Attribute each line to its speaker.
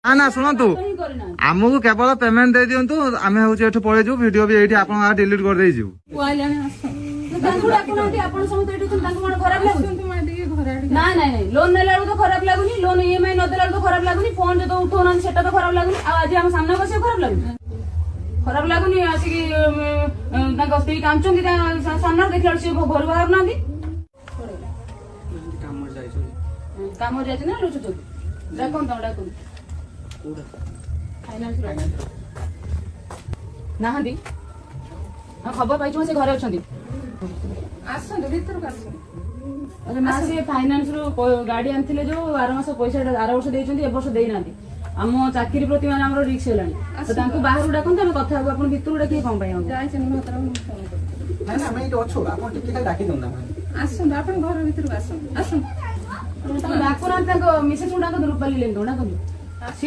Speaker 1: ना ना शुणु आमको केवल पेमेंट दे दिंतु आम हूँ पलैजु वीडियो भी ये आप डिलीट कर दे
Speaker 2: लोन नेला तो खराब लगुनी लोन ईएमआई न देला तो खराब लगुनी फोन जो उठौना सेटा तो खराब लगुनी आज हम सामने बस खराब लगुनी आसिक स्त्री कांचुंदी सामने देखला से घर बाहर ना काम जाए ना लुचु तो डाकन तो डाकन फाइनान्स नाहांदी खबर पाई से घरे अच्छी
Speaker 3: आसନ୍ତୁ ଭିତରକୁ ଆସନ୍ତୁ
Speaker 2: से फाइनान्स रो गाड़ी आनथिले जो 12 मास पैसा 12 वर्ष देइचंदी ए वर्ष देइ नांती हम चाकरी प्रति माने हमरो रिस्क हेलानी तो तांको बाहर डाकन हम कथा हो अपन भितर डाकी कोन पाई हम
Speaker 3: ଯାଇଛନ୍ତି ମାତ୍ର ମୁଁ ଫୋନ କରିବି
Speaker 4: ନା ଆମେ ଏଠି ଅଛୁ ଆପଣ ଟିକେ ଖାଲି ଡାକି ଦଉନା
Speaker 3: ଆସନ୍ତୁ ଆପଣ ଘର ଭିତରକୁ ଆସନ୍ତୁ ଆସନ୍ତୁ
Speaker 2: डाकुना तांको मिसेस उडाको रूपाली लेन दोना कनु